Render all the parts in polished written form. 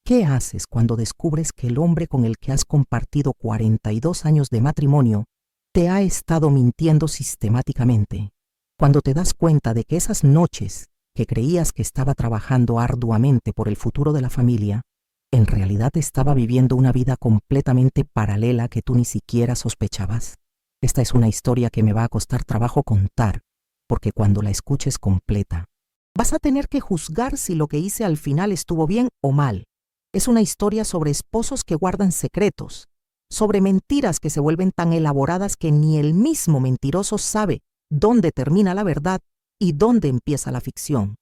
¿Qué haces cuando descubres que el hombre con el que has compartido 42 años de matrimonio te ha estado mintiendo sistemáticamente? Cuando te das cuenta de que esas noches que creías que estaba trabajando arduamente por el futuro de la familia, en realidad estaba viviendo una vida completamente paralela que tú ni siquiera sospechabas. Esta es una historia que me va a costar trabajo contar, porque cuando la escuches completa, vas a tener que juzgar si lo que hice al final estuvo bien o mal. Es una historia sobre esposos que guardan secretos, sobre mentiras que se vuelven tan elaboradas que ni el mismo mentiroso sabe dónde termina la verdad y dónde empieza la ficción,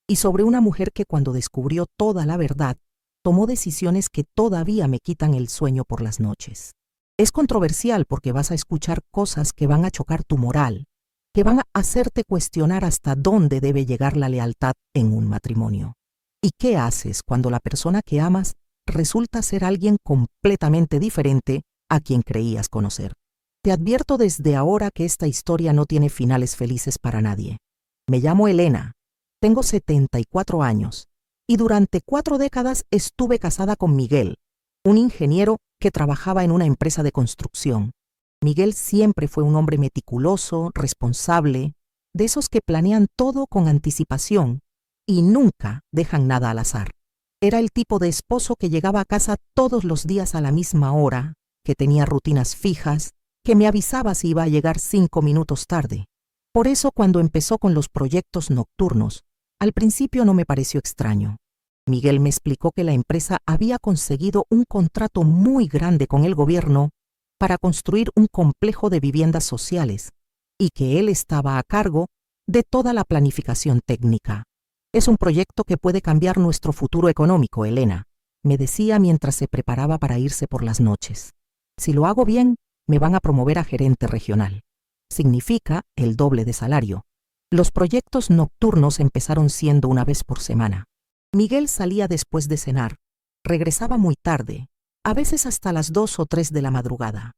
y sobre una mujer que cuando descubrió toda la verdad, tomó decisiones que todavía me quitan el sueño por las noches. Es controversial porque vas a escuchar cosas que van a chocar tu moral, que van a hacerte cuestionar hasta dónde debe llegar la lealtad en un matrimonio. ¿Y qué haces cuando la persona que amas resulta ser alguien completamente diferente a quien creías conocer? Te advierto desde ahora que esta historia no tiene finales felices para nadie. Me llamo Elena, tengo 74 años y durante 4 décadas estuve casada con Miguel, un ingeniero que trabajaba en una empresa de construcción. Miguel siempre fue un hombre meticuloso, responsable, de esos que planean todo con anticipación y nunca dejan nada al azar. Era el tipo de esposo que llegaba a casa todos los días a la misma hora, que tenía rutinas fijas, que me avisaba si iba a llegar 5 minutos tarde. Por eso, cuando empezó con los proyectos nocturnos, al principio no me pareció extraño. Miguel me explicó que la empresa había conseguido un contrato muy grande con el gobierno para construir un complejo de viviendas sociales y que él estaba a cargo de toda la planificación técnica. Es un proyecto que puede cambiar nuestro futuro económico, Elena, me decía mientras se preparaba para irse por las noches. Si lo hago bien, me van a promover a gerente regional. Significa el doble de salario. Los proyectos nocturnos empezaron siendo una vez por semana. Miguel salía después de cenar, regresaba muy tarde, a veces hasta las 2 o 3 de la madrugada.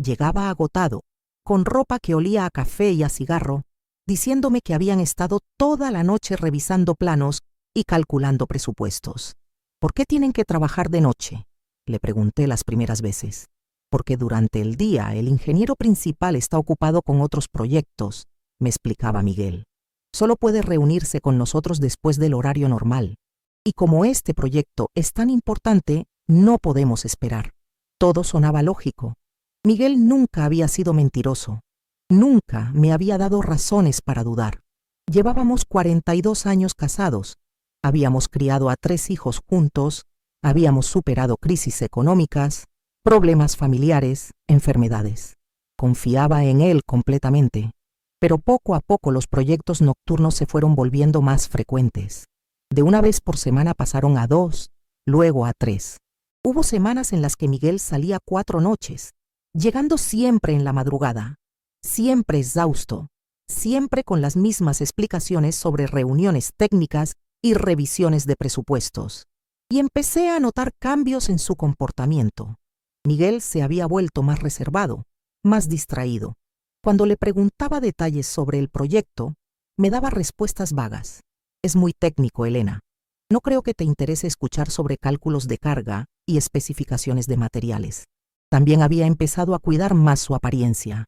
Llegaba agotado, con ropa que olía a café y a cigarro, diciéndome que habían estado toda la noche revisando planos y calculando presupuestos. ¿Por qué tienen que trabajar de noche?, le pregunté las primeras veces. Porque durante el día el ingeniero principal está ocupado con otros proyectos, me explicaba Miguel. Solo puede reunirse con nosotros después del horario normal. Y como este proyecto es tan importante, no podemos esperar. Todo sonaba lógico. Miguel nunca había sido mentiroso. Nunca me había dado razones para dudar. Llevábamos 42 años casados. Habíamos criado a 3 hijos juntos. Habíamos superado crisis económicas, problemas familiares, enfermedades. Confiaba en él completamente. Pero poco a poco los proyectos nocturnos se fueron volviendo más frecuentes. De una vez por semana pasaron a 2, luego a 3. Hubo semanas en las que Miguel salía 4 noches, llegando siempre en la madrugada, siempre exhausto, siempre con las mismas explicaciones sobre reuniones técnicas y revisiones de presupuestos. Y empecé a notar cambios en su comportamiento. Miguel se había vuelto más reservado, más distraído. Cuando le preguntaba detalles sobre el proyecto, me daba respuestas vagas. Es muy técnico, Elena. No creo que te interese escuchar sobre cálculos de carga y especificaciones de materiales. También había empezado a cuidar más su apariencia.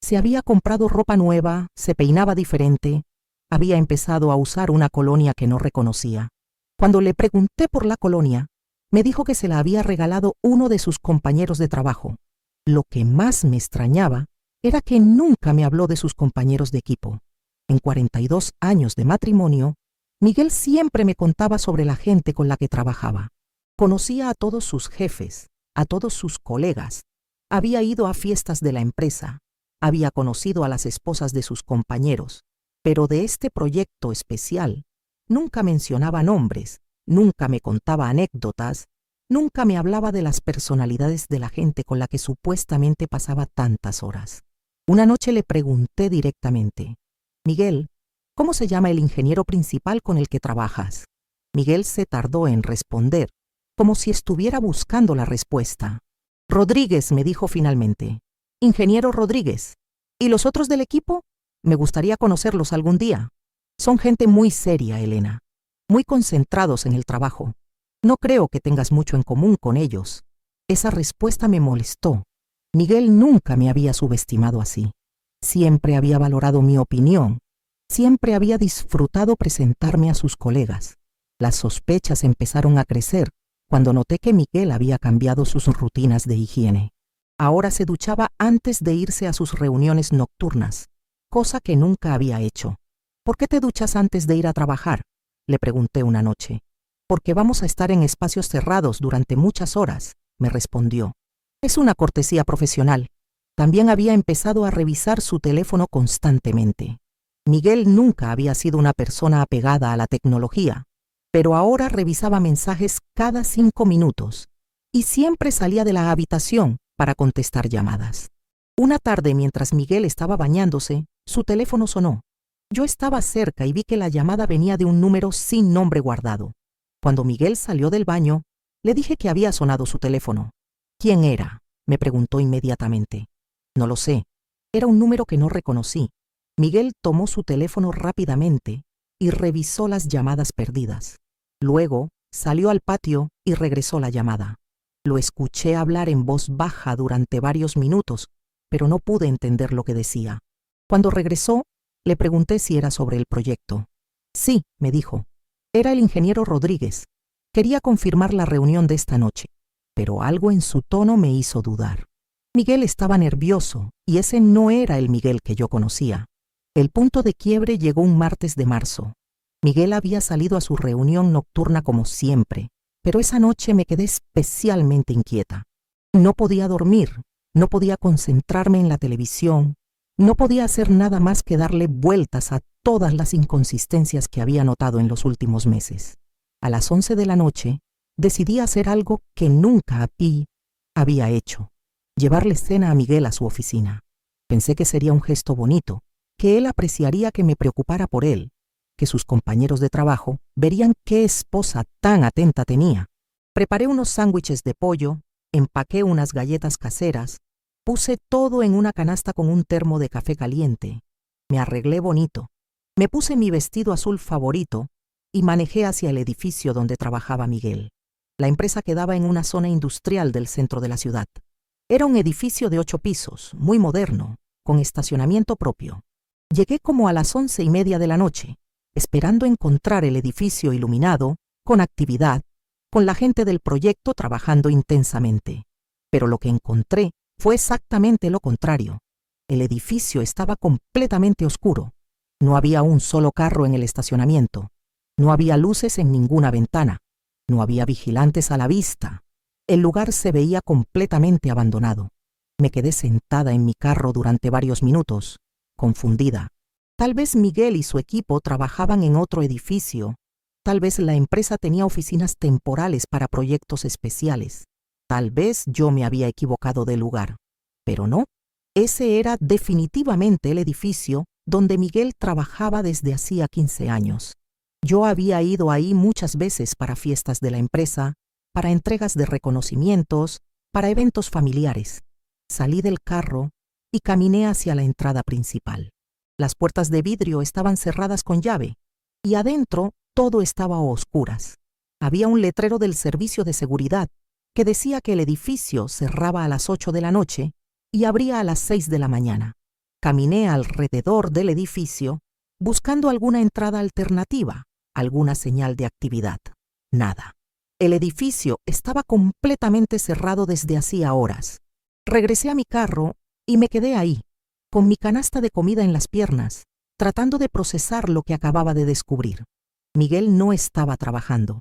Se había comprado ropa nueva, se peinaba diferente, había empezado a usar una colonia que no reconocía. Cuando le pregunté por la colonia, me dijo que se la había regalado uno de sus compañeros de trabajo. Lo que más me extrañaba era que nunca me habló de sus compañeros de equipo. En 42 años de matrimonio, Miguel siempre me contaba sobre la gente con la que trabajaba. Conocía a todos sus jefes, a todos sus colegas. Había ido a fiestas de la empresa. Había conocido a las esposas de sus compañeros. Pero de este proyecto especial, nunca mencionaba nombres, nunca me contaba anécdotas, nunca me hablaba de las personalidades de la gente con la que supuestamente pasaba tantas horas. Una noche le pregunté directamente: Miguel, ¿cómo se llama el ingeniero principal con el que trabajas? Miguel se tardó en responder, como si estuviera buscando la respuesta. Rodríguez, me dijo finalmente. Ingeniero Rodríguez. ¿Y los otros del equipo? Me gustaría conocerlos algún día. Son gente muy seria, Elena, muy concentrados en el trabajo. No creo que tengas mucho en común con ellos. Esa respuesta me molestó. Miguel nunca me había subestimado así. Siempre había valorado mi opinión. Siempre había disfrutado presentarme a sus colegas. Las sospechas empezaron a crecer cuando noté que Miguel había cambiado sus rutinas de higiene. Ahora se duchaba antes de irse a sus reuniones nocturnas, cosa que nunca había hecho. ¿Por qué te duchas antes de ir a trabajar?, le pregunté una noche. Porque vamos a estar en espacios cerrados durante muchas horas, me respondió. Es una cortesía profesional. También había empezado a revisar su teléfono constantemente. Miguel nunca había sido una persona apegada a la tecnología, pero ahora revisaba mensajes cada 5 minutos y siempre salía de la habitación para contestar llamadas. Una tarde, mientras Miguel estaba bañándose, su teléfono sonó. Yo estaba cerca y vi que la llamada venía de un número sin nombre guardado. Cuando Miguel salió del baño, le dije que había sonado su teléfono. ¿Quién era?, me preguntó inmediatamente. No lo sé. Era un número que no reconocí. Miguel tomó su teléfono rápidamente y revisó las llamadas perdidas. Luego salió al patio y regresó la llamada. Lo escuché hablar en voz baja durante varios minutos, pero no pude entender lo que decía. Cuando regresó, le pregunté si era sobre el proyecto. Sí, me dijo. Era el ingeniero Rodríguez. Quería confirmar la reunión de esta noche, pero algo en su tono me hizo dudar. Miguel estaba nervioso y ese no era el Miguel que yo conocía. El punto de quiebre llegó un martes de marzo. Miguel había salido a su reunión nocturna como siempre, pero esa noche me quedé especialmente inquieta. No podía dormir, no podía concentrarme en la televisión, no podía hacer nada más que darle vueltas a todas las inconsistencias que había notado en los últimos meses. A las 11 de la noche, decidí hacer algo que nunca había hecho: llevarle cena a Miguel a su oficina. Pensé que sería un gesto bonito, que él apreciaría que me preocupara por él, que sus compañeros de trabajo verían qué esposa tan atenta tenía. Preparé unos sándwiches de pollo, empaqué unas galletas caseras, puse todo en una canasta con un termo de café caliente. Me arreglé bonito. Me puse mi vestido azul favorito y manejé hacia el edificio donde trabajaba Miguel. La empresa quedaba en una zona industrial del centro de la ciudad. Era un edificio de 8 pisos, muy moderno, con estacionamiento propio. Llegué como a las 11:30 de la noche, esperando encontrar el edificio iluminado, con actividad, con la gente del proyecto trabajando intensamente. Pero lo que encontré fue exactamente lo contrario. El edificio estaba completamente oscuro. No había un solo carro en el estacionamiento. No había luces en ninguna ventana. No había vigilantes a la vista. El lugar se veía completamente abandonado. Me quedé sentada en mi carro durante varios minutos, confundida. Tal vez Miguel y su equipo trabajaban en otro edificio. Tal vez la empresa tenía oficinas temporales para proyectos especiales. Tal vez yo me había equivocado de lugar. Pero no, ese era definitivamente el edificio donde Miguel trabajaba desde hacía 15 años. Yo había ido ahí muchas veces para fiestas de la empresa, para entregas de reconocimientos, para eventos familiares. Salí del carro y caminé hacia la entrada principal. Las puertas de vidrio estaban cerradas con llave y adentro todo estaba a oscuras. Había un letrero del servicio de seguridad que decía que el edificio cerraba a las 8 de la noche y abría a las 6 de la mañana. Caminé alrededor del edificio buscando alguna entrada alternativa, alguna señal de actividad. Nada. El edificio estaba completamente cerrado desde hacía horas. Regresé a mi carro y me quedé ahí, con mi canasta de comida en las piernas, tratando de procesar lo que acababa de descubrir. Miguel no estaba trabajando.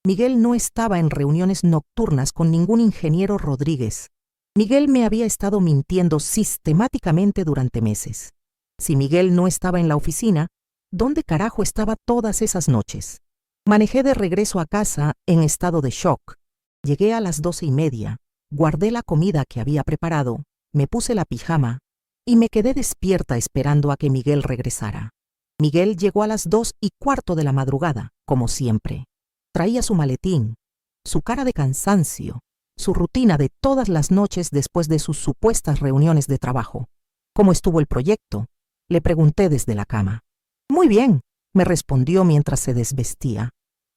Miguel no estaba en reuniones nocturnas con ningún ingeniero Rodríguez. Miguel me había estado mintiendo sistemáticamente durante meses. Si Miguel no estaba en la oficina, ¿dónde carajo estaba todas esas noches? Manejé de regreso a casa en estado de shock. Llegué a las 12:30, guardé la comida que había preparado, me puse la pijama y me quedé despierta esperando a que Miguel regresara. Miguel llegó a las 2:15 de la madrugada, como siempre. Traía su maletín, su cara de cansancio, su rutina de todas las noches después de sus supuestas reuniones de trabajo. ¿Cómo estuvo el proyecto?, le pregunté desde la cama. Muy bien, me respondió mientras se desvestía.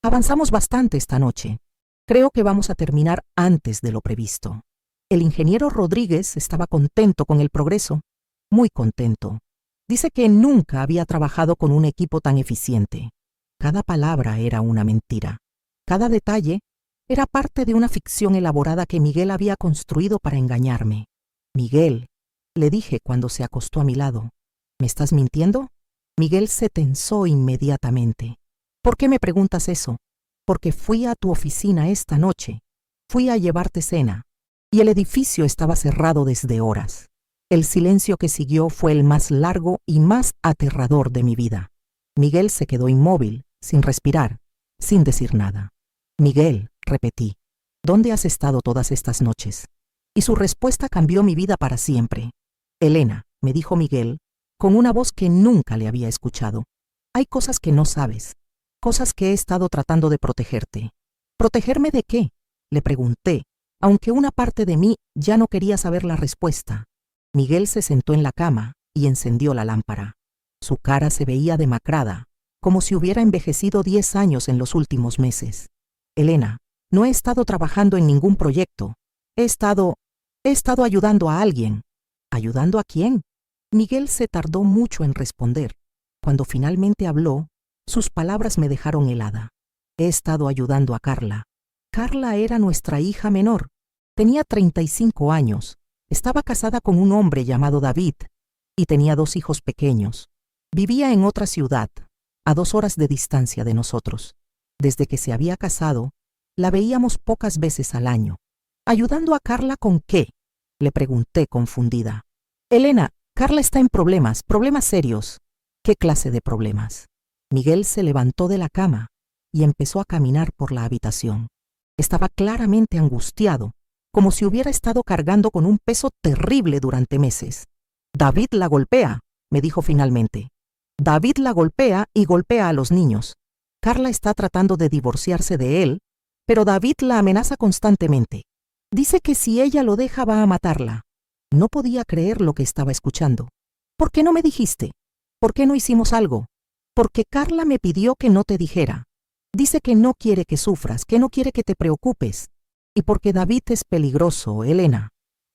Avanzamos bastante esta noche. Creo que vamos a terminar antes de lo previsto. El ingeniero Rodríguez estaba contento con el progreso, muy contento. Dice que nunca había trabajado con un equipo tan eficiente. Cada palabra era una mentira. Cada detalle era parte de una ficción elaborada que Miguel había construido para engañarme. Miguel, le dije cuando se acostó a mi lado, ¿me estás mintiendo? Miguel se tensó inmediatamente. ¿Por qué me preguntas eso? Porque fui a tu oficina esta noche. Fui a llevarte cena. Y el edificio estaba cerrado desde horas. El silencio que siguió fue el más largo y más aterrador de mi vida. Miguel se quedó inmóvil, sin respirar, sin decir nada. Miguel, repetí, ¿dónde has estado todas estas noches? Y su respuesta cambió mi vida para siempre. Elena, me dijo Miguel, con una voz que nunca le había escuchado. Hay cosas que no sabes, cosas que he estado tratando de protegerte. ¿Protegerme de qué? Le pregunté, aunque una parte de mí ya no quería saber la respuesta. Miguel se sentó en la cama y encendió la lámpara. Su cara se veía demacrada, como si hubiera envejecido 10 años en los últimos meses. Elena, no he estado trabajando en ningún proyecto. He estado ayudando a alguien. ¿Ayudando a quién? Miguel se tardó mucho en responder. Cuando finalmente habló, sus palabras me dejaron helada. He estado ayudando a Carla. Carla era nuestra hija menor. Tenía 35 años. Estaba casada con un hombre llamado David y tenía 2 hijos pequeños. Vivía en otra ciudad, a 2 horas de distancia de nosotros. Desde que se había casado, la veíamos pocas veces al año. ¿Ayudando a Carla con qué? Le pregunté confundida. Elena, Carla está en problemas serios. ¿Qué clase de problemas? Miguel se levantó de la cama y empezó a caminar por la habitación. Estaba claramente angustiado, como si hubiera estado cargando con un peso terrible durante meses. David la golpea, me dijo finalmente. David la golpea y golpea a los niños. Carla está tratando de divorciarse de él, pero David la amenaza constantemente. Dice que si ella lo deja va a matarla. No podía creer lo que estaba escuchando. ¿Por qué no me dijiste? ¿Por qué no hicimos algo? Porque Carla me pidió que no te dijera. Dice que no quiere que sufras, que no quiere que te preocupes. Y porque David es peligroso, Elena.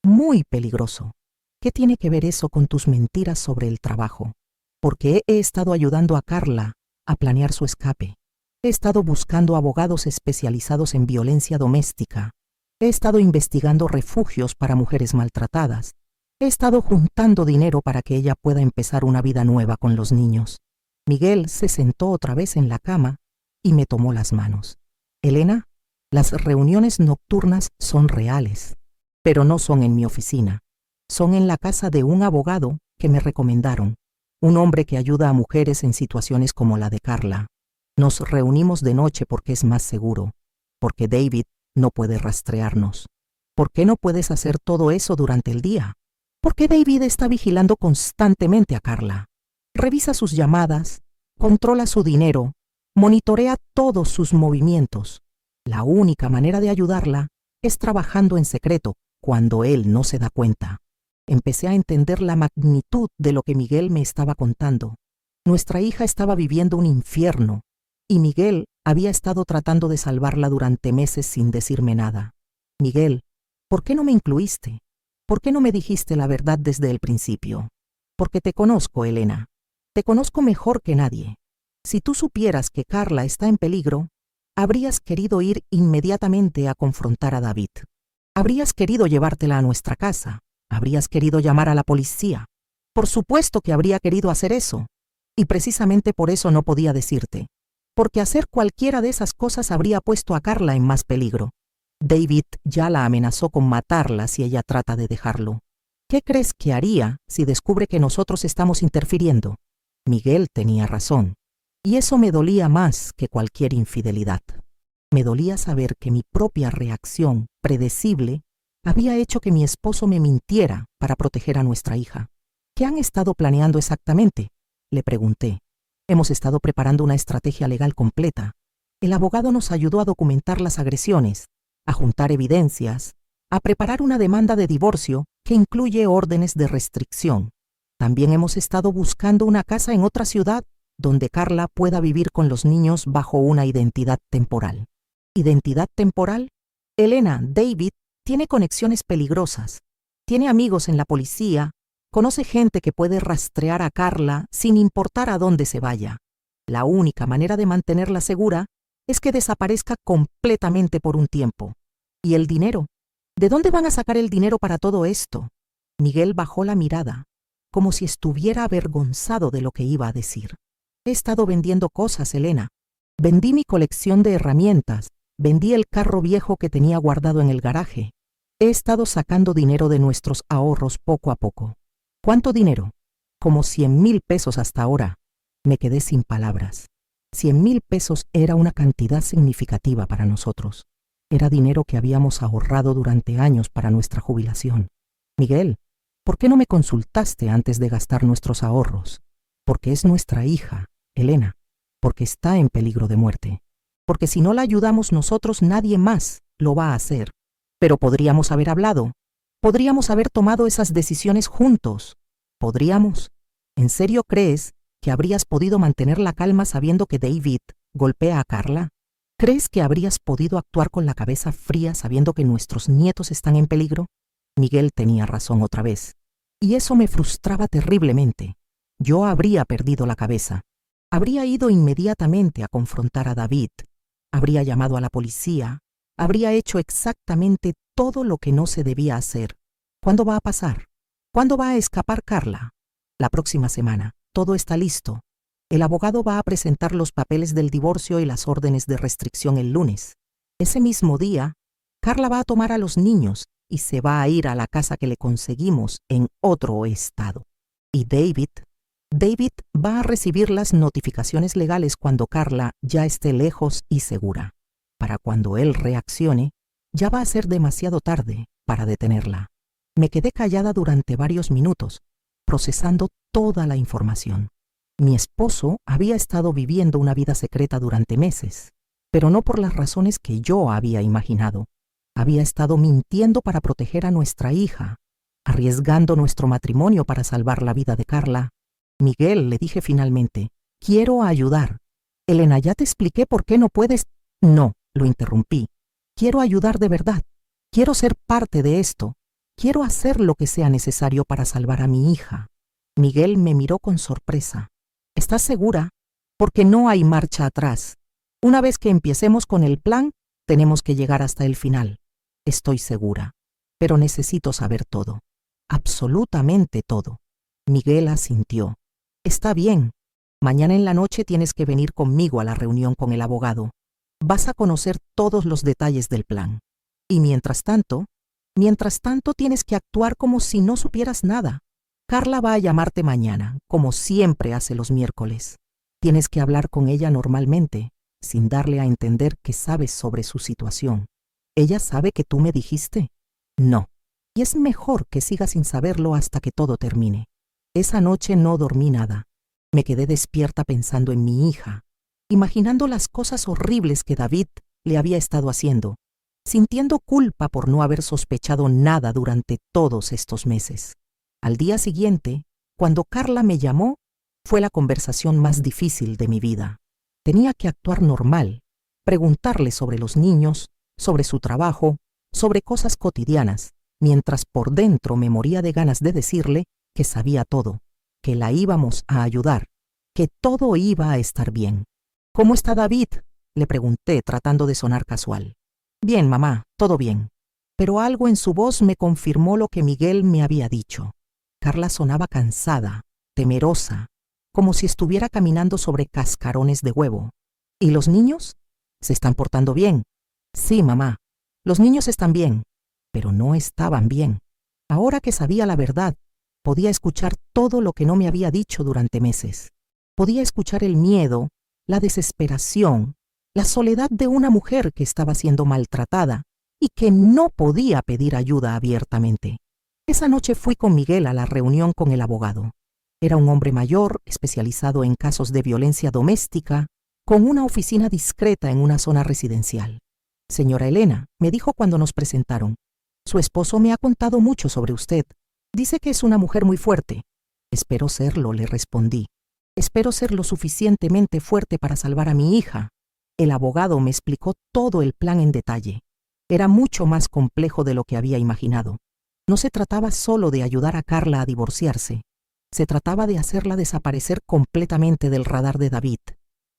Muy peligroso. ¿Qué tiene que ver eso con tus mentiras sobre el trabajo? Porque he estado ayudando a Carla a planear su escape. He estado buscando abogados especializados en violencia doméstica. He estado investigando refugios para mujeres maltratadas. He estado juntando dinero para que ella pueda empezar una vida nueva con los niños. Miguel se sentó otra vez en la cama y me tomó las manos. Elena, las reuniones nocturnas son reales, pero no son en mi oficina. Son en la casa de un abogado que me recomendaron, un hombre que ayuda a mujeres en situaciones como la de Carla. Nos reunimos de noche porque es más seguro, porque David no puede rastrearnos. ¿Por qué no puedes hacer todo eso durante el día? ¿Por qué David está vigilando constantemente a Carla? Revisa sus llamadas, controla su dinero, monitorea todos sus movimientos. La única manera de ayudarla es trabajando en secreto cuando él no se da cuenta. Empecé a entender la magnitud de lo que Miguel me estaba contando. Nuestra hija estaba viviendo un infierno y Miguel había estado tratando de salvarla durante meses sin decirme nada. Miguel, ¿por qué no me incluiste? ¿Por qué no me dijiste la verdad desde el principio? Porque te conozco, Elena. Te conozco mejor que nadie. Si tú supieras que Carla está en peligro, habrías querido ir inmediatamente a confrontar a David. Habrías querido llevártela a nuestra casa. Habrías querido llamar a la policía. Por supuesto que habría querido hacer eso. Y precisamente por eso no podía decirte. Porque hacer cualquiera de esas cosas habría puesto a Carla en más peligro. David ya la amenazó con matarla si ella trata de dejarlo. ¿Qué crees que haría si descubre que nosotros estamos interfiriendo? Miguel tenía razón. Y eso me dolía más que cualquier infidelidad. Me dolía saber que mi propia reacción, predecible, había hecho que mi esposo me mintiera para proteger a nuestra hija. ¿Qué han estado planeando exactamente?, le pregunté. Hemos estado preparando una estrategia legal completa. El abogado nos ayudó a documentar las agresiones, a juntar evidencias, a preparar una demanda de divorcio que incluye órdenes de restricción. También hemos estado buscando una casa en otra ciudad donde Carla pueda vivir con los niños bajo una identidad temporal. ¿Identidad temporal? Elena, David tiene conexiones peligrosas. Tiene amigos en la policía. Conoce gente que puede rastrear a Carla sin importar a dónde se vaya. La única manera de mantenerla segura es que desaparezca completamente por un tiempo. ¿Y el dinero? ¿De dónde van a sacar el dinero para todo esto? Miguel bajó la mirada, como si estuviera avergonzado de lo que iba a decir. He estado vendiendo cosas, Elena. Vendí mi colección de herramientas, vendí el carro viejo que tenía guardado en el garaje. He estado sacando dinero de nuestros ahorros poco a poco. ¿Cuánto dinero? Como 100,000 pesos hasta ahora. Me quedé sin palabras. 100,000 pesos era una cantidad significativa para nosotros. Era dinero que habíamos ahorrado durante años para nuestra jubilación. Miguel, ¿por qué no me consultaste antes de gastar nuestros ahorros? Porque es nuestra hija, Elena, porque está en peligro de muerte. Porque si no la ayudamos nosotros, nadie más lo va a hacer. Pero podríamos haber hablado. Podríamos haber tomado esas decisiones juntos. ¿Podríamos? ¿En serio crees que habrías podido mantener la calma sabiendo que David golpea a Carla? ¿Crees que habrías podido actuar con la cabeza fría sabiendo que nuestros nietos están en peligro? Miguel tenía razón otra vez. Y eso me frustraba terriblemente. Yo habría perdido la cabeza. Habría ido inmediatamente a confrontar a David. Habría llamado a la policía. Habría hecho exactamente todo lo que no se debía hacer. ¿Cuándo va a pasar? ¿Cuándo va a escapar Carla? La próxima semana. Todo está listo. El abogado va a presentar los papeles del divorcio y las órdenes de restricción el lunes. Ese mismo día, Carla va a tomar a los niños y se va a ir a la casa que le conseguimos en otro estado. Y David va a recibir las notificaciones legales cuando Carla ya esté lejos y segura. Para cuando él reaccione, ya va a ser demasiado tarde para detenerla. Me quedé callada durante varios minutos, procesando toda la información. Mi esposo había estado viviendo una vida secreta durante meses, pero no por las razones que yo había imaginado. Había estado mintiendo para proteger a nuestra hija, arriesgando nuestro matrimonio para salvar la vida de Carla. Miguel, le dije finalmente, quiero ayudar. Elena, ya te expliqué por qué no puedes. No, lo interrumpí. Quiero ayudar de verdad. Quiero ser parte de esto. Quiero hacer lo que sea necesario para salvar a mi hija. Miguel me miró con sorpresa. ¿Estás segura? Porque no hay marcha atrás. Una vez que empecemos con el plan, tenemos que llegar hasta el final. Estoy segura, pero necesito saber todo. Absolutamente todo. Miguel asintió. Está bien. Mañana en la noche tienes que venir conmigo a la reunión con el abogado. Vas a conocer todos los detalles del plan. Y mientras tanto tienes que actuar como si no supieras nada. Carla va a llamarte mañana, como siempre hace los miércoles. Tienes que hablar con ella normalmente, sin darle a entender que sabes sobre su situación. ¿Ella sabe que tú me dijiste? No. Y es mejor que siga sin saberlo hasta que todo termine. Esa noche no dormí nada. Me quedé despierta pensando en mi hija, imaginando las cosas horribles que David le había estado haciendo, sintiendo culpa por no haber sospechado nada durante todos estos meses. Al día siguiente, cuando Carla me llamó, fue la conversación más difícil de mi vida. Tenía que actuar normal, preguntarle sobre los niños, sobre su trabajo, sobre cosas cotidianas, mientras por dentro me moría de ganas de decirle que sabía todo, que la íbamos a ayudar, que todo iba a estar bien. ¿Cómo está David?, le pregunté tratando de sonar casual. Bien, mamá, todo bien. Pero algo en su voz me confirmó lo que Miguel me había dicho. Carla sonaba cansada, temerosa, como si estuviera caminando sobre cascarones de huevo. ¿Y los niños? ¿Se están portando bien? Sí, mamá, los niños están bien, pero no estaban bien. Ahora que sabía la verdad, podía escuchar todo lo que no me había dicho durante meses. Podía escuchar el miedo, la desesperación, la soledad de una mujer que estaba siendo maltratada y que no podía pedir ayuda abiertamente. Esa noche fui con Miguel a la reunión con el abogado. Era un hombre mayor, especializado en casos de violencia doméstica, con una oficina discreta en una zona residencial. Señora Elena, me dijo cuando nos presentaron, su esposo me ha contado mucho sobre usted. Dice que es una mujer muy fuerte. Espero serlo, le respondí. Espero ser lo suficientemente fuerte para salvar a mi hija. El abogado me explicó todo el plan en detalle. Era mucho más complejo de lo que había imaginado. No se trataba solo de ayudar a Carla a divorciarse. Se trataba de hacerla desaparecer completamente del radar de David,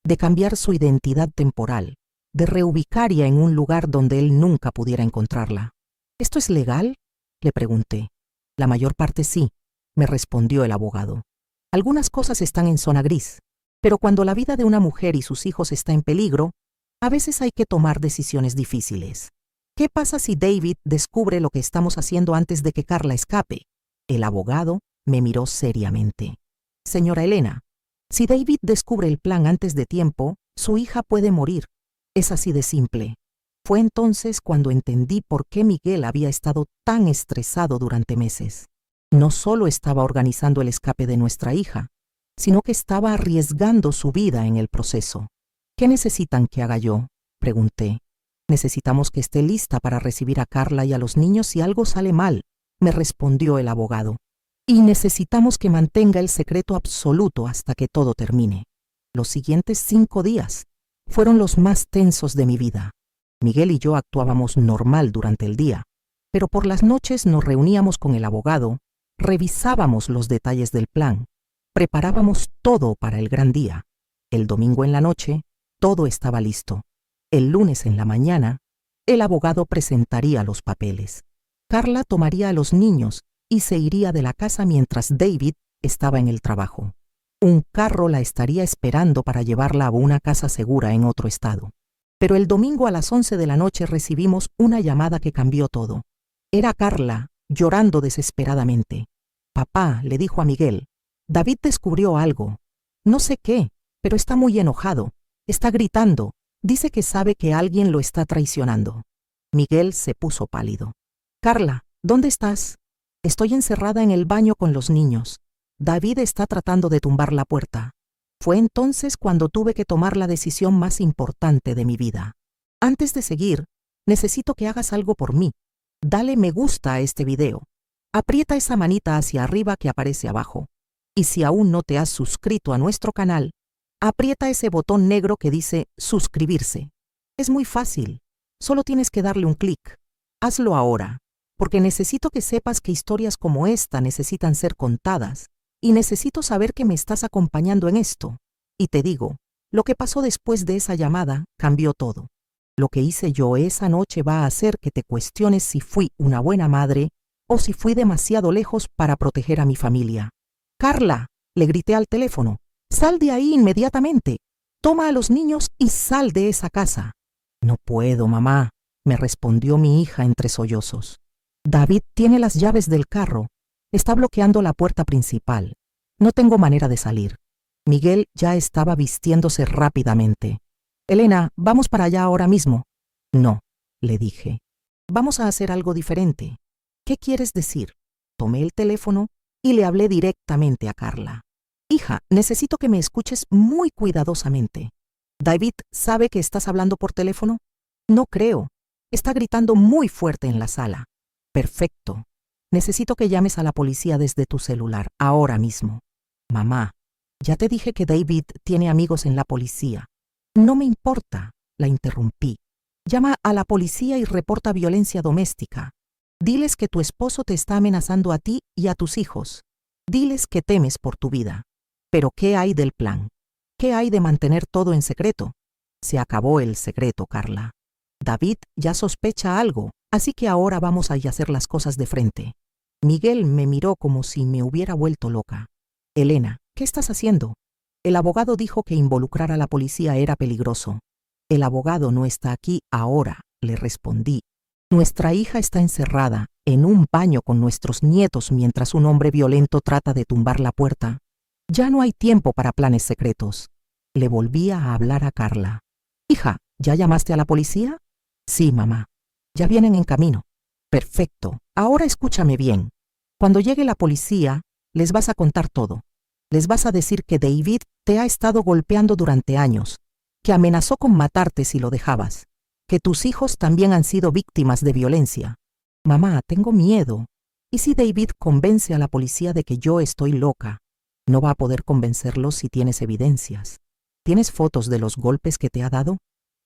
de cambiar su identidad temporal, de reubicarla en un lugar donde él nunca pudiera encontrarla. ¿Esto es legal?, le pregunté. La mayor parte sí, me respondió el abogado. Algunas cosas están en zona gris, pero cuando la vida de una mujer y sus hijos está en peligro, a veces hay que tomar decisiones difíciles. ¿Qué pasa si David descubre lo que estamos haciendo antes de que Carla escape? El abogado me miró seriamente. Señora Elena, si David descubre el plan antes de tiempo, su hija puede morir. Es así de simple. Fue entonces cuando entendí por qué Miguel había estado tan estresado durante meses. No solo estaba organizando el escape de nuestra hija, sino que estaba arriesgando su vida en el proceso. ¿Qué necesitan que haga yo?, pregunté. Necesitamos que esté lista para recibir a Carla y a los niños si algo sale mal, me respondió el abogado. Y necesitamos que mantenga el secreto absoluto hasta que todo termine. Los siguientes 5 días fueron los más tensos de mi vida. Miguel y yo actuábamos normal durante el día, pero por las noches nos reuníamos con el abogado, revisábamos los detalles del plan, preparábamos todo para el gran día. El domingo en la noche, todo estaba listo. El lunes en la mañana, el abogado presentaría los papeles. Carla tomaría a los niños y se iría de la casa mientras David estaba en el trabajo. Un carro la estaría esperando para llevarla a una casa segura en otro estado. Pero el domingo a las 11 de la noche recibimos una llamada que cambió todo. Era Carla, llorando desesperadamente. Papá, le dijo a Miguel, David descubrió algo. No sé qué, pero está muy enojado. Está gritando. Dice que sabe que alguien lo está traicionando. Miguel se puso pálido. Carla, ¿dónde estás? Estoy encerrada en el baño con los niños. David está tratando de tumbar la puerta. Fue entonces cuando tuve que tomar la decisión más importante de mi vida. Antes de seguir, necesito que hagas algo por mí. Dale me gusta a este video. Aprieta esa manita hacia arriba que aparece abajo. Y si aún no te has suscrito a nuestro canal, aprieta ese botón negro que dice suscribirse. Es muy fácil. Solo tienes que darle un clic. Hazlo ahora, porque necesito que sepas que historias como esta necesitan ser contadas y necesito saber que me estás acompañando en esto. Y te digo, lo que pasó después de esa llamada cambió todo. Lo que hice yo esa noche va a hacer que te cuestiones si fui una buena madre o si fui demasiado lejos para proteger a mi familia. Carla, le grité al teléfono, sal de ahí inmediatamente. Toma a los niños y sal de esa casa. No puedo, mamá, me respondió mi hija entre sollozos. David tiene las llaves del carro. Está bloqueando la puerta principal. No tengo manera de salir. Miguel ya estaba vistiéndose rápidamente. Elena, vamos para allá ahora mismo. No, le dije. Vamos a hacer algo diferente. ¿Qué quieres decir? Tomé el teléfono y le hablé directamente a Carla. Hija, necesito que me escuches muy cuidadosamente. ¿David sabe que estás hablando por teléfono? No creo. Está gritando muy fuerte en la sala. Perfecto. Necesito que llames a la policía desde tu celular, ahora mismo. Mamá, ya te dije que David tiene amigos en la policía. No me importa, la interrumpí. Llama a la policía y reporta violencia doméstica. Diles que tu esposo te está amenazando a ti y a tus hijos. Diles que temes por tu vida. Pero ¿qué hay del plan? ¿Qué hay de mantener todo en secreto? Se acabó el secreto, Carla. David ya sospecha algo, así que ahora vamos a hacer las cosas de frente. Miguel me miró como si me hubiera vuelto loca. Elena, ¿qué estás haciendo? El abogado dijo que involucrar a la policía era peligroso. El abogado no está aquí ahora, le respondí. Nuestra hija está encerrada en un baño con nuestros nietos mientras un hombre violento trata de tumbar la puerta. Ya no hay tiempo para planes secretos. Le volvía a hablar a Carla. Hija, ¿ya llamaste a la policía? Sí, mamá. Ya vienen en camino. Perfecto. Ahora escúchame bien. Cuando llegue la policía, les vas a contar todo. Les vas a decir que David te ha estado golpeando durante años, que amenazó con matarte si lo dejabas, que tus hijos también han sido víctimas de violencia. Mamá, tengo miedo. ¿Y si David convence a la policía de que yo estoy loca? No va a poder convencerlos si tienes evidencias. ¿Tienes fotos de los golpes que te ha dado?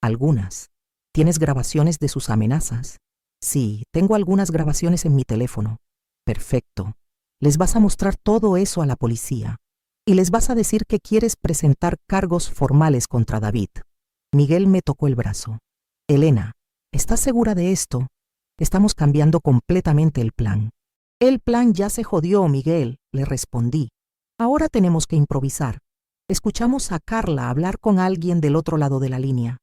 Algunas. ¿Tienes grabaciones de sus amenazas? Sí, tengo algunas grabaciones en mi teléfono. Perfecto. Les vas a mostrar todo eso a la policía y les vas a decir que quieres presentar cargos formales contra David. Miguel me tocó el brazo. Elena, ¿estás segura de esto? Estamos cambiando completamente el plan. El plan ya se jodió, Miguel, le respondí. Ahora tenemos que improvisar. Escuchamos a Carla hablar con alguien del otro lado de la línea.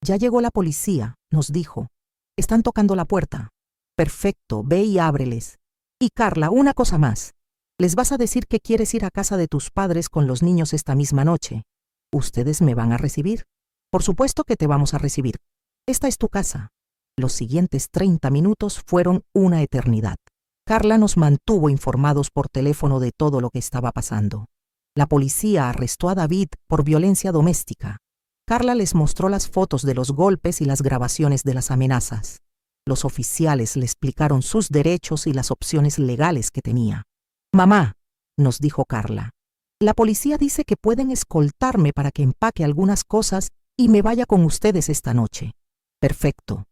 Ya llegó la policía, nos dijo. Están tocando la puerta. Perfecto, ve y ábreles. Y Carla, una cosa más. Les vas a decir que quieres ir a casa de tus padres con los niños esta misma noche. ¿Ustedes me van a recibir? Por supuesto que te vamos a recibir. Esta es tu casa. Los siguientes 30 minutos fueron una eternidad. Carla nos mantuvo informados por teléfono de todo lo que estaba pasando. La policía arrestó a David por violencia doméstica. Carla les mostró las fotos de los golpes y las grabaciones de las amenazas. Los oficiales le explicaron sus derechos y las opciones legales que tenía. Mamá, nos dijo Carla, la policía dice que pueden escoltarme para que empaque algunas cosas y me vaya con ustedes esta noche. Perfecto.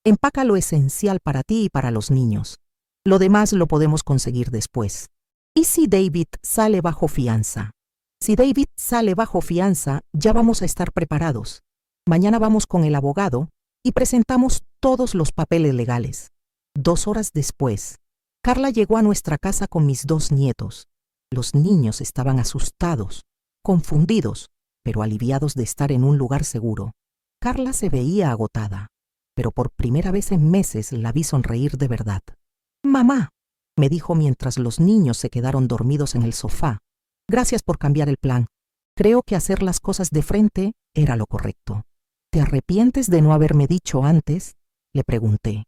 Empaca lo esencial para ti y para los niños. Lo demás lo podemos conseguir después. ¿Y si David sale bajo fianza? Si David sale bajo fianza, ya vamos a estar preparados. Mañana vamos con el abogado y presentamos todos los papeles legales. 2 horas después, Carla llegó a nuestra casa con mis 2 nietos. Los niños estaban asustados, confundidos, pero aliviados de estar en un lugar seguro. Carla se veía agotada, pero por primera vez en meses la vi sonreír de verdad. «Mamá», me dijo mientras los niños se quedaron dormidos en el sofá, «gracias por cambiar el plan. Creo que hacer las cosas de frente era lo correcto». «¿Te arrepientes de no haberme dicho antes?», le pregunté.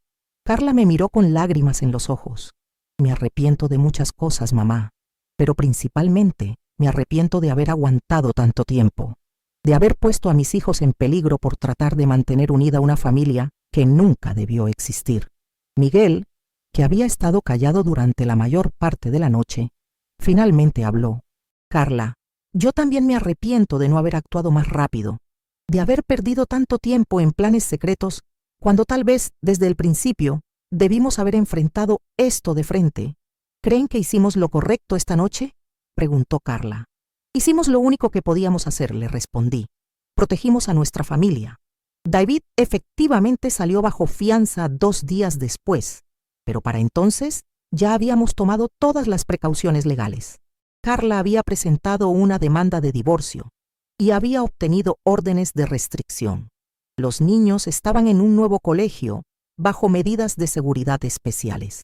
Carla me miró con lágrimas en los ojos. «Me arrepiento de muchas cosas, mamá, pero principalmente me arrepiento de haber aguantado tanto tiempo, de haber puesto a mis hijos en peligro por tratar de mantener unida una familia que nunca debió existir». Miguel, que había estado callado durante la mayor parte de la noche, finalmente habló. «Carla, yo también me arrepiento de no haber actuado más rápido, de haber perdido tanto tiempo en planes secretos, cuando tal vez, desde el principio, debimos haber enfrentado esto de frente. ¿Creen que hicimos lo correcto esta noche?», preguntó Carla. «Hicimos lo único que podíamos hacer», le respondí. «Protegimos a nuestra familia. David efectivamente salió bajo fianza 2 días después, pero para entonces ya habíamos tomado todas las precauciones legales. Carla había presentado una demanda de divorcio y había obtenido órdenes de restricción. Los niños estaban en un nuevo colegio bajo medidas de seguridad especiales.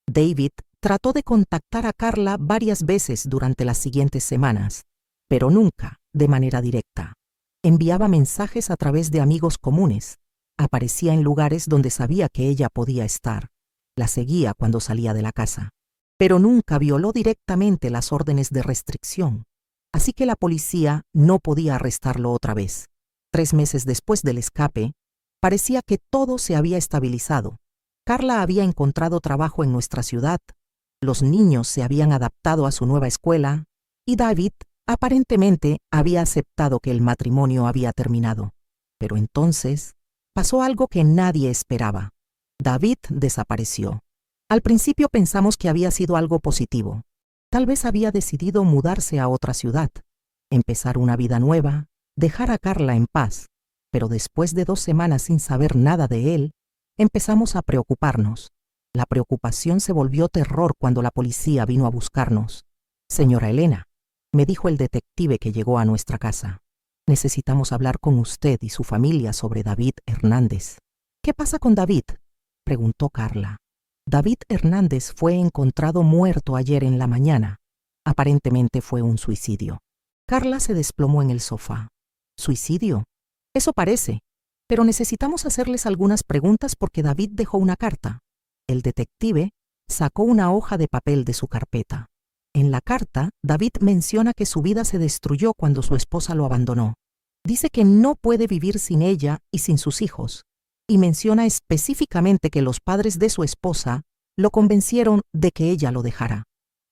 David trató de contactar a Carla varias veces durante las siguientes semanas, pero nunca de manera directa. Enviaba mensajes a través de amigos comunes. Aparecía en lugares donde sabía que ella podía estar. La seguía cuando salía de la casa, pero nunca violó directamente las órdenes de restricción, así que la policía no podía arrestarlo otra vez. 3 meses después del escape, parecía que todo se había estabilizado. Carla había encontrado trabajo en nuestra ciudad, los niños se habían adaptado a su nueva escuela y David aparentemente había aceptado que el matrimonio había terminado. Pero entonces pasó algo que nadie esperaba. David desapareció. Al principio pensamos que había sido algo positivo. Tal vez había decidido mudarse a otra ciudad, empezar una vida nueva, dejar a Carla en paz. Pero después de 2 semanas sin saber nada de él, empezamos a preocuparnos. La preocupación se volvió terror cuando la policía vino a buscarnos. «Señora Elena», me dijo el detective que llegó a nuestra casa, «necesitamos hablar con usted y su familia sobre David Hernández». «¿Qué pasa con David?», preguntó Carla. «David Hernández fue encontrado muerto ayer en la mañana. Aparentemente fue un suicidio». Carla se desplomó en el sofá. «¿Suicidio? Eso parece, pero necesitamos hacerles algunas preguntas porque David dejó una carta». El detective sacó una hoja de papel de su carpeta. En la carta, David menciona que su vida se destruyó cuando su esposa lo abandonó. Dice que no puede vivir sin ella y sin sus hijos, y menciona específicamente que los padres de su esposa lo convencieron de que ella lo dejara.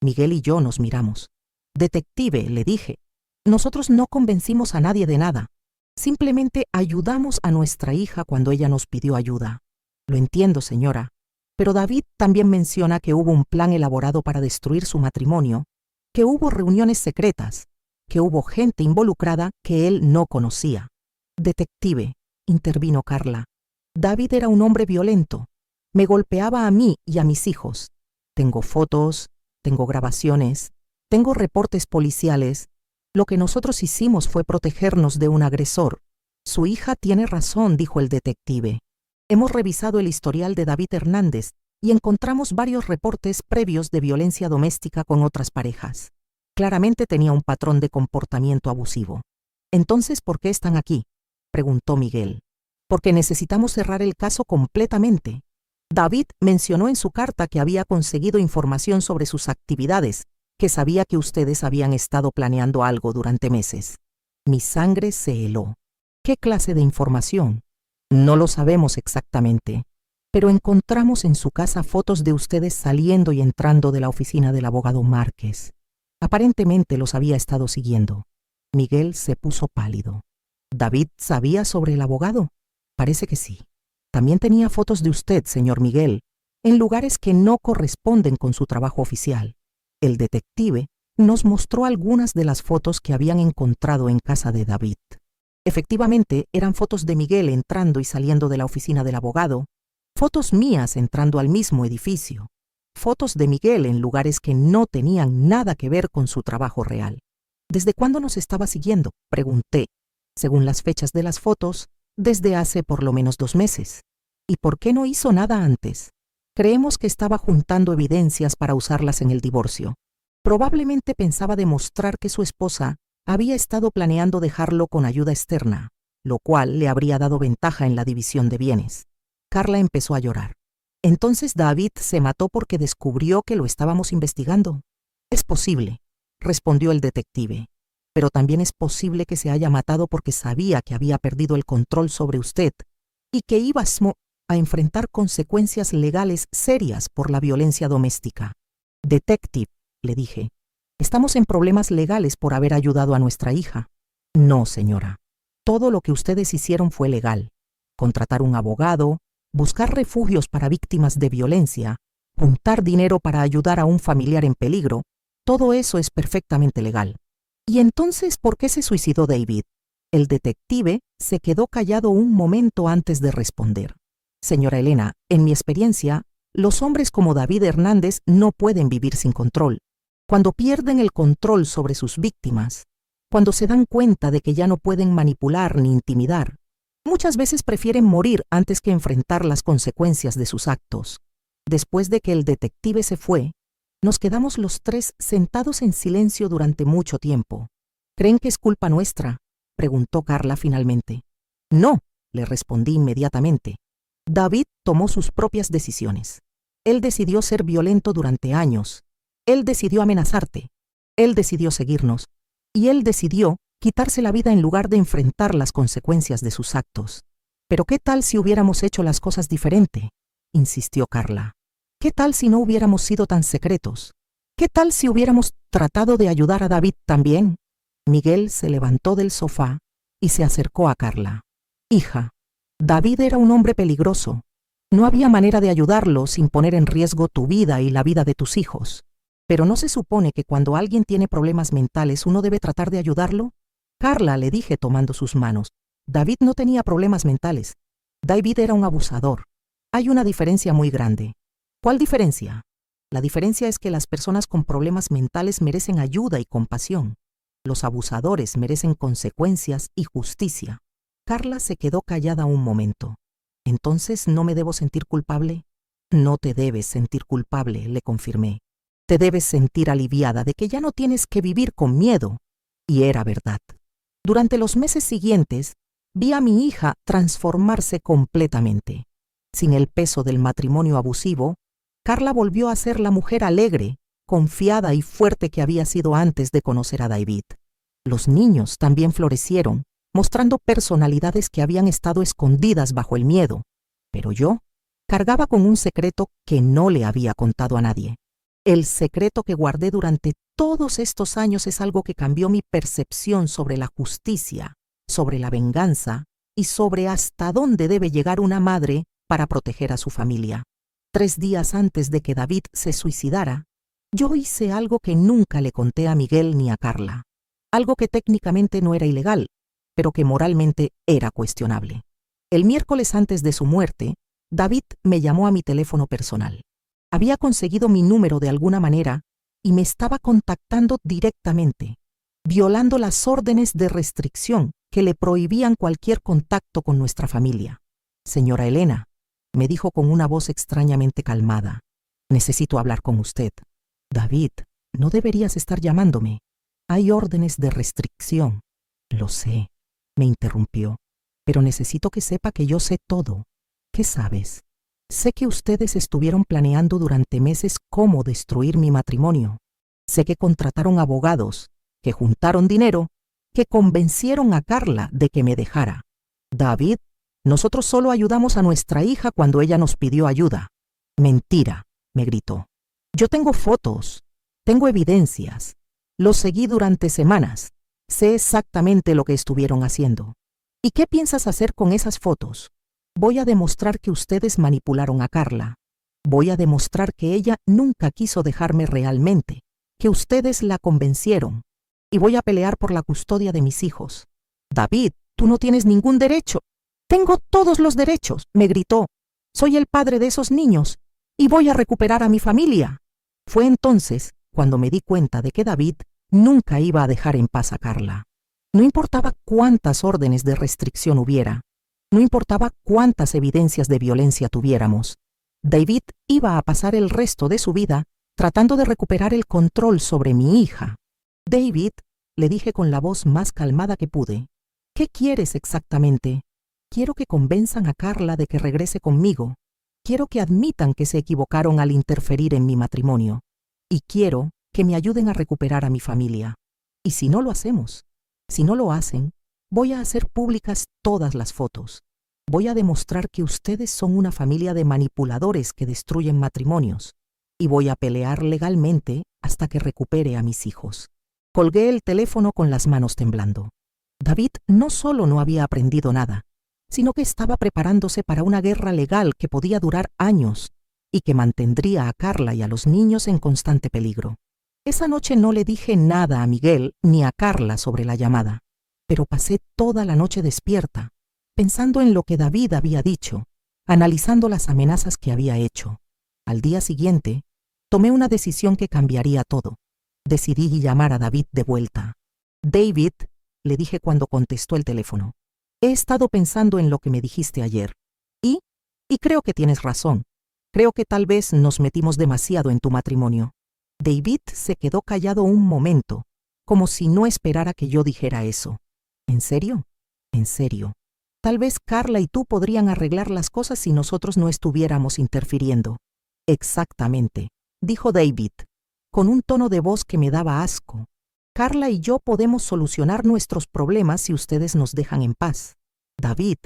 Miguel y yo nos miramos. «Detective», le dije, «nosotros no convencimos a nadie de nada. Simplemente ayudamos a nuestra hija cuando ella nos pidió ayuda. Lo entiendo, señora, pero David también menciona que hubo un plan elaborado para destruir su matrimonio, que hubo reuniones secretas, que hubo gente involucrada que él no conocía. Detective, intervino Carla, David era un hombre violento. Me golpeaba a mí y a mis hijos. Tengo fotos, tengo grabaciones, tengo reportes policiales. Lo que nosotros hicimos fue protegernos de un agresor. Su hija tiene razón, dijo el detective. Hemos revisado el historial de David Hernández y encontramos varios reportes previos de violencia doméstica con otras parejas. Claramente tenía un patrón de comportamiento abusivo. Entonces, ¿por qué están aquí?, preguntó Miguel. Porque necesitamos cerrar el caso completamente. David mencionó en su carta que había conseguido información sobre sus actividades, que sabía que ustedes habían estado planeando algo durante meses. Mi sangre se heló. ¿Qué clase de información? No lo sabemos exactamente, pero encontramos en su casa fotos de ustedes saliendo y entrando de la oficina del abogado Márquez. Aparentemente los había estado siguiendo. Miguel se puso pálido. ¿David sabía sobre el abogado? Parece que sí. También tenía fotos de usted, señor Miguel, en lugares que no corresponden con su trabajo oficial. El detective nos mostró algunas de las fotos que habían encontrado en casa de David. Efectivamente, eran fotos de Miguel entrando y saliendo de la oficina del abogado, fotos mías entrando al mismo edificio, fotos de Miguel en lugares que no tenían nada que ver con su trabajo real. ¿Desde cuándo nos estaba siguiendo?, pregunté. Según las fechas de las fotos, desde hace por lo menos 2 meses. ¿Y por qué no hizo nada antes? Creemos que estaba juntando evidencias para usarlas en el divorcio. Probablemente pensaba demostrar que su esposa había estado planeando dejarlo con ayuda externa, lo cual le habría dado ventaja en la división de bienes. Carla empezó a llorar. Entonces David se mató porque descubrió que lo estábamos investigando. Es posible, respondió el detective, pero también es posible que se haya matado porque sabía que había perdido el control sobre usted y que iba a enfrentar consecuencias legales serias por la violencia doméstica. Detective, le dije, estamos en problemas legales por haber ayudado a nuestra hija. No, señora. Todo lo que ustedes hicieron fue legal. Contratar un abogado, buscar refugios para víctimas de violencia, juntar dinero para ayudar a un familiar en peligro, todo eso es perfectamente legal. ¿Y entonces por qué se suicidó David? El detective se quedó callado un momento antes de responder. Señora Elena, en mi experiencia, los hombres como David Hernández no pueden vivir sin control. Cuando pierden el control sobre sus víctimas, cuando se dan cuenta de que ya no pueden manipular ni intimidar, muchas veces prefieren morir antes que enfrentar las consecuencias de sus actos. Después de que el detective se fue, nos quedamos los 3 sentados en silencio durante mucho tiempo. ¿Creen que es culpa nuestra?, preguntó Carla finalmente. No, le respondí inmediatamente. David tomó sus propias decisiones. Él decidió ser violento durante años. Él decidió amenazarte. Él decidió seguirnos. Y él decidió quitarse la vida en lugar de enfrentar las consecuencias de sus actos. ¿Pero qué tal si hubiéramos hecho las cosas diferente?, insistió Carla. ¿Qué tal si no hubiéramos sido tan secretos? ¿Qué tal si hubiéramos tratado de ayudar a David también? Miguel se levantó del sofá y se acercó a Carla. Hija, David era un hombre peligroso. No había manera de ayudarlo sin poner en riesgo tu vida y la vida de tus hijos. ¿Pero no se supone que cuando alguien tiene problemas mentales uno debe tratar de ayudarlo? Carla, le dije tomando sus manos. David no tenía problemas mentales. David era un abusador. Hay una diferencia muy grande. ¿Cuál diferencia? La diferencia es que las personas con problemas mentales merecen ayuda y compasión. Los abusadores merecen consecuencias y justicia. Carla se quedó callada un momento. ¿Entonces no me debo sentir culpable? No te debes sentir culpable, le confirmé. Te debes sentir aliviada de que ya no tienes que vivir con miedo. Y era verdad. Durante los meses siguientes, vi a mi hija transformarse completamente. Sin el peso del matrimonio abusivo, Carla volvió a ser la mujer alegre, confiada y fuerte que había sido antes de conocer a David. Los niños también florecieron, mostrando personalidades que habían estado escondidas bajo el miedo. Pero yo cargaba con un secreto que no le había contado a nadie. El secreto que guardé durante todos estos años es algo que cambió mi percepción sobre la justicia, sobre la venganza y sobre hasta dónde debe llegar una madre para proteger a su familia. 3 días antes de que David se suicidara, yo hice algo que nunca le conté a Miguel ni a Carla. Algo que técnicamente no era ilegal, pero que moralmente era cuestionable. El miércoles antes de su muerte, David me llamó a mi teléfono personal. Había conseguido mi número de alguna manera y me estaba contactando directamente, violando las órdenes de restricción que le prohibían cualquier contacto con nuestra familia. Señora Elena, me dijo con una voz extrañamente calmada, necesito hablar con usted. David, no deberías estar llamándome. Hay órdenes de restricción. Lo sé, me interrumpió, pero necesito que sepa que yo sé todo. ¿Qué sabes? Sé que ustedes estuvieron planeando durante meses cómo destruir mi matrimonio. Sé que contrataron abogados, que juntaron dinero, que convencieron a Carla de que me dejara. David, nosotros solo ayudamos a nuestra hija cuando ella nos pidió ayuda. Mentira, me gritó. Yo tengo fotos, tengo evidencias. Los seguí durante semanas. Sé exactamente lo que estuvieron haciendo. ¿Y qué piensas hacer con esas fotos? Voy a demostrar que ustedes manipularon a Carla. Voy a demostrar que ella nunca quiso dejarme realmente, que ustedes la convencieron. Y voy a pelear por la custodia de mis hijos. David, tú no tienes ningún derecho. Tengo todos los derechos, me gritó. Soy el padre de esos niños y voy a recuperar a mi familia. Fue entonces cuando me di cuenta de que David nunca iba a dejar en paz a Carla. No importaba cuántas órdenes de restricción hubiera, no importaba cuántas evidencias de violencia tuviéramos, David iba a pasar el resto de su vida tratando de recuperar el control sobre mi hija. David, le dije con la voz más calmada que pude, ¿qué quieres exactamente? Quiero que convenzan a Carla de que regrese conmigo. Quiero que admitan que se equivocaron al interferir en mi matrimonio. Y quiero que me ayuden a recuperar a mi familia. Y si no lo hacemos, si no lo hacen, voy a hacer públicas todas las fotos. Voy a demostrar que ustedes son una familia de manipuladores que destruyen matrimonios. Y voy a pelear legalmente hasta que recupere a mis hijos. Colgué el teléfono con las manos temblando. David no solo no había aprendido nada, sino que estaba preparándose para una guerra legal que podía durar años y que mantendría a Carla y a los niños en constante peligro. Esa noche no le dije nada a Miguel ni a Carla sobre la llamada, pero pasé toda la noche despierta, pensando en lo que David había dicho, analizando las amenazas que había hecho. Al día siguiente, tomé una decisión que cambiaría todo. Decidí llamar a David de vuelta. David, le dije cuando contestó el teléfono, he estado pensando en lo que me dijiste ayer. Y creo que tienes razón. Creo que tal vez nos metimos demasiado en tu matrimonio. David se quedó callado un momento, como si no esperara que yo dijera eso. ¿En serio? En serio. Tal vez Carla y tú podrían arreglar las cosas si nosotros no estuviéramos interfiriendo. Exactamente, dijo David, con un tono de voz que me daba asco. Carla y yo podemos solucionar nuestros problemas si ustedes nos dejan en paz. David,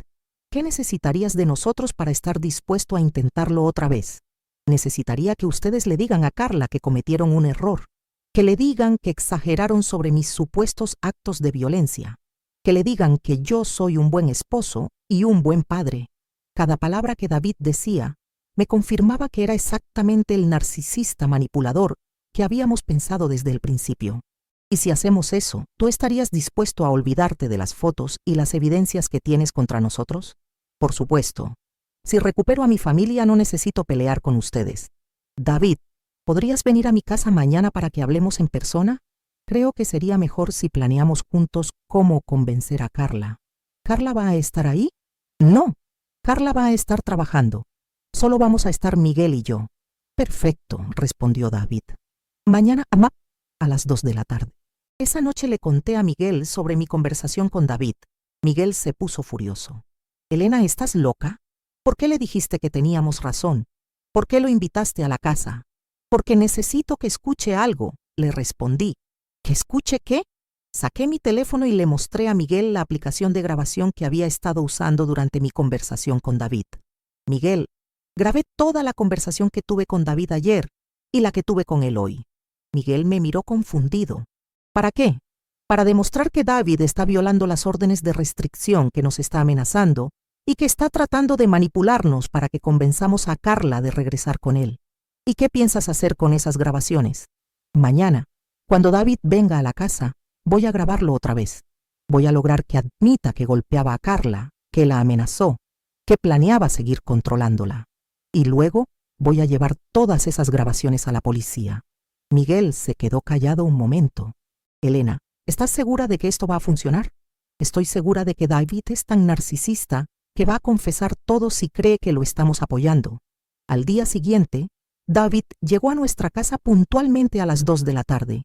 ¿qué necesitarías de nosotros para estar dispuesto a intentarlo otra vez? Necesitaría que ustedes le digan a Carla que cometieron un error, que le digan que exageraron sobre mis supuestos actos de violencia, que le digan que yo soy un buen esposo y un buen padre. Cada palabra que David decía me confirmaba que era exactamente el narcisista manipulador que habíamos pensado desde el principio. Y si hacemos eso, ¿tú estarías dispuesto a olvidarte de las fotos y las evidencias que tienes contra nosotros? Por supuesto. Si recupero a mi familia, no necesito pelear con ustedes. David, ¿podrías venir a mi casa mañana para que hablemos en persona? Creo que sería mejor si planeamos juntos cómo convencer a Carla. ¿Carla va a estar ahí? No. Carla va a estar trabajando. Solo vamos a estar Miguel y yo. Perfecto, respondió David. Mañana a las 2 de la tarde. Esa noche le conté a Miguel sobre mi conversación con David. Miguel se puso furioso. Elena, ¿estás loca? ¿Por qué le dijiste que teníamos razón? ¿Por qué lo invitaste a la casa? Porque necesito que escuche algo, le respondí. ¿Que escuche qué? Saqué mi teléfono y le mostré a Miguel la aplicación de grabación que había estado usando durante mi conversación con David. Miguel, grabé toda la conversación que tuve con David ayer y la que tuve con él hoy. Miguel me miró confundido. ¿Para qué? para demostrar que David está violando las órdenes de restricción, que nos está amenazando y que está tratando de manipularnos para que convenzamos a Carla de regresar con él. ¿Y qué piensas hacer con esas grabaciones? Mañana, cuando David venga a la casa, voy a grabarlo otra vez. Voy a lograr que admita que golpeaba a Carla, que la amenazó, que planeaba seguir controlándola. Y luego voy a llevar todas esas grabaciones a la policía. Miguel se quedó callado un momento. Elena, ¿estás segura de que esto va a funcionar? Estoy segura de que David es tan narcisista que va a confesar todo si cree que lo estamos apoyando. Al día siguiente, David llegó a nuestra casa puntualmente a las 2 de la tarde.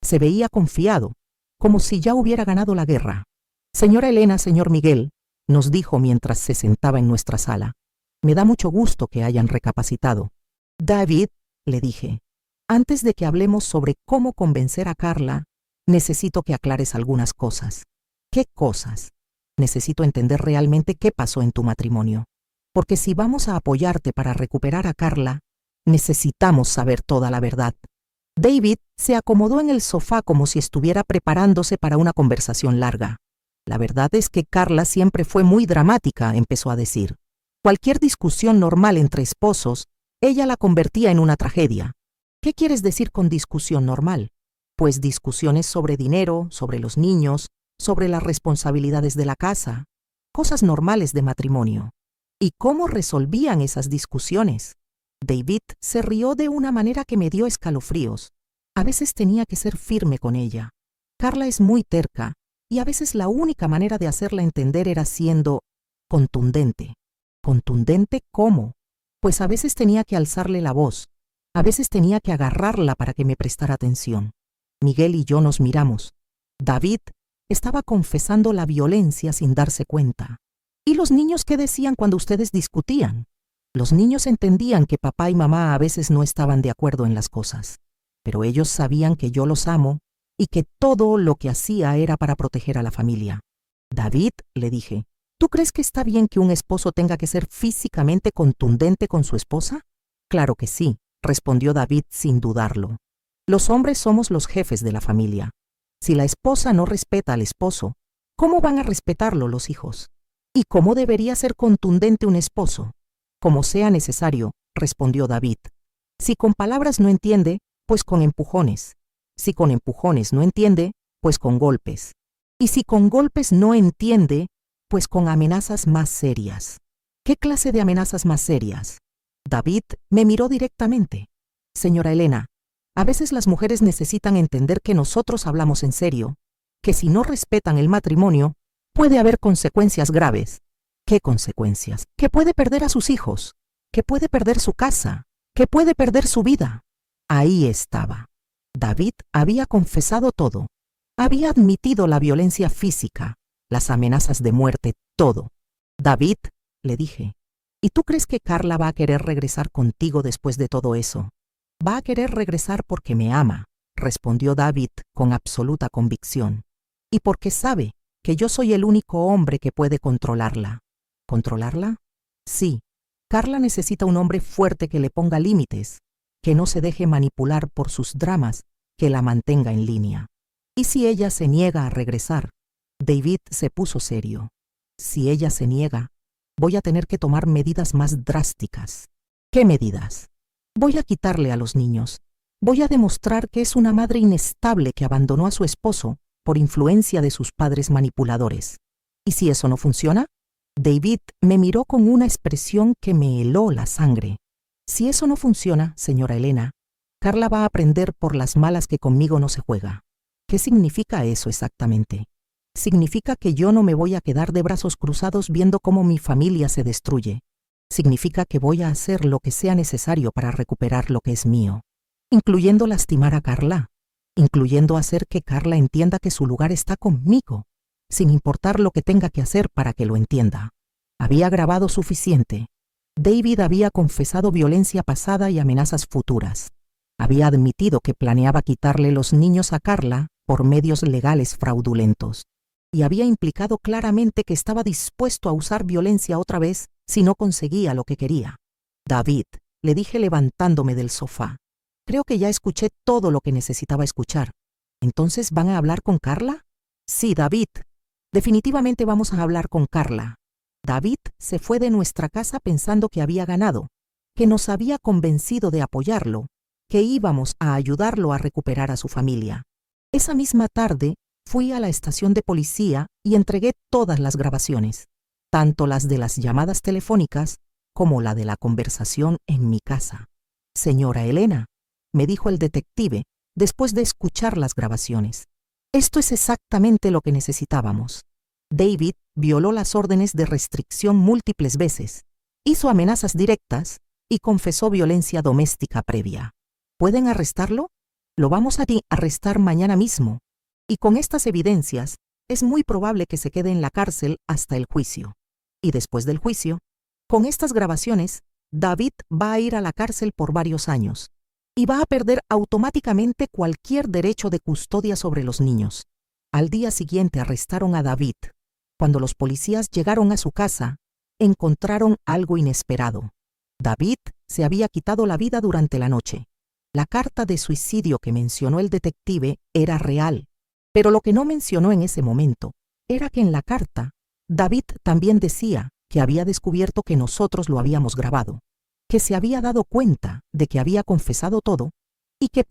Se veía confiado, como si ya hubiera ganado la guerra. Señora Elena, señor Miguel, nos dijo mientras se sentaba en nuestra sala. Me da mucho gusto que hayan recapacitado. David, le dije, antes de que hablemos sobre cómo convencer a Carla, necesito que aclares algunas cosas. ¿Qué cosas? Necesito entender realmente qué pasó en tu matrimonio. Porque si vamos a apoyarte para recuperar a Carla, necesitamos saber toda la verdad. David se acomodó en el sofá como si estuviera preparándose para una conversación larga. La verdad es que Carla siempre fue muy dramática, empezó a decir. Cualquier discusión normal entre esposos, ella la convertía en una tragedia. ¿Qué quieres decir con discusión normal? Pues discusiones sobre dinero, sobre los niños, sobre las responsabilidades de la casa, cosas normales de matrimonio. ¿Y cómo resolvían esas discusiones? David se rió de una manera que me dio escalofríos. A veces tenía que ser firme con ella. Carla es muy terca, y a veces la única manera de hacerla entender era siendo contundente. ¿Contundente cómo? Pues a veces tenía que alzarle la voz, a veces tenía que agarrarla para que me prestara atención. Miguel y yo nos miramos. David estaba confesando la violencia sin darse cuenta. ¿Y los niños qué decían cuando ustedes discutían? Los niños entendían que papá y mamá a veces no estaban de acuerdo en las cosas, pero ellos sabían que yo los amo y que todo lo que hacía era para proteger a la familia. David, le dije, ¿tú crees que está bien que un esposo tenga que ser físicamente contundente con su esposa? Claro que sí, respondió David sin dudarlo. Los hombres somos los jefes de la familia. Si la esposa no respeta al esposo, ¿cómo van a respetarlo los hijos? ¿Y cómo debería ser contundente un esposo? Como sea necesario, respondió David. Si con palabras no entiende, pues con empujones. Si con empujones no entiende, pues con golpes. Y si con golpes no entiende, pues con amenazas más serias. ¿Qué clase de amenazas más serias? David me miró directamente. Señora Elena, a veces las mujeres necesitan entender que nosotros hablamos en serio, que si no respetan el matrimonio, puede haber consecuencias graves. ¿Qué consecuencias? Que puede perder a sus hijos, que puede perder su casa, que puede perder su vida. Ahí estaba. David había confesado todo. Había admitido la violencia física, las amenazas de muerte, todo. David, le dije, ¿y tú crees que Carla va a querer regresar contigo después de todo eso? Va a querer regresar porque me ama, respondió David con absoluta convicción. Y porque sabe que yo soy el único hombre que puede controlarla. ¿Controlarla? Sí. Carla necesita un hombre fuerte que le ponga límites, que no se deje manipular por sus dramas, que la mantenga en línea. ¿Y si ella se niega a regresar? David se puso serio. Si ella se niega, voy a tener que tomar medidas más drásticas. ¿Qué medidas? Voy a quitarle a los niños. Voy a demostrar que es una madre inestable que abandonó a su esposo por influencia de sus padres manipuladores. ¿Y si eso no funciona? David me miró con una expresión que me heló la sangre. Si eso no funciona, señora Elena, Carla va a aprender por las malas que conmigo no se juega. ¿Qué significa eso exactamente? Significa que yo no me voy a quedar de brazos cruzados viendo cómo mi familia se destruye. Significa que voy a hacer lo que sea necesario para recuperar lo que es mío, incluyendo lastimar a Carla, incluyendo hacer que Carla entienda que su lugar está conmigo, sin importar lo que tenga que hacer para que lo entienda. Había grabado suficiente. David había confesado violencia pasada y amenazas futuras. Había admitido que planeaba quitarle los niños a Carla por medios legales fraudulentos. Y había implicado claramente que estaba dispuesto a usar violencia otra vez si no conseguía lo que quería. David, le dije levantándome del sofá, creo que ya escuché todo lo que necesitaba escuchar. ¿Entonces van a hablar con Carla? Sí, David. Definitivamente vamos a hablar con Carla. David se fue de nuestra casa pensando que había ganado, que nos había convencido de apoyarlo, que íbamos a ayudarlo a recuperar a su familia. Esa misma tarde fui a la estación de policía y entregué todas las grabaciones, tanto las de las llamadas telefónicas como la de la conversación en mi casa. Señora Elena, me dijo el detective después de escuchar las grabaciones. Esto es exactamente lo que necesitábamos. David violó las órdenes de restricción múltiples veces, hizo amenazas directas y confesó violencia doméstica previa. ¿Pueden arrestarlo? Lo vamos a arrestar mañana mismo. Y con estas evidencias, es muy probable que se quede en la cárcel hasta el juicio. Y después del juicio, con estas grabaciones, David va a ir a la cárcel por varios años y va a perder automáticamente cualquier derecho de custodia sobre los niños. Al día siguiente arrestaron a David. Cuando los policías llegaron a su casa, encontraron algo inesperado. David se había quitado la vida durante la noche. La carta de suicidio que mencionó el detective era real, pero lo que no mencionó en ese momento era que en la carta, David también decía que había descubierto que nosotros lo habíamos grabado, que se había dado cuenta de que había confesado todo y que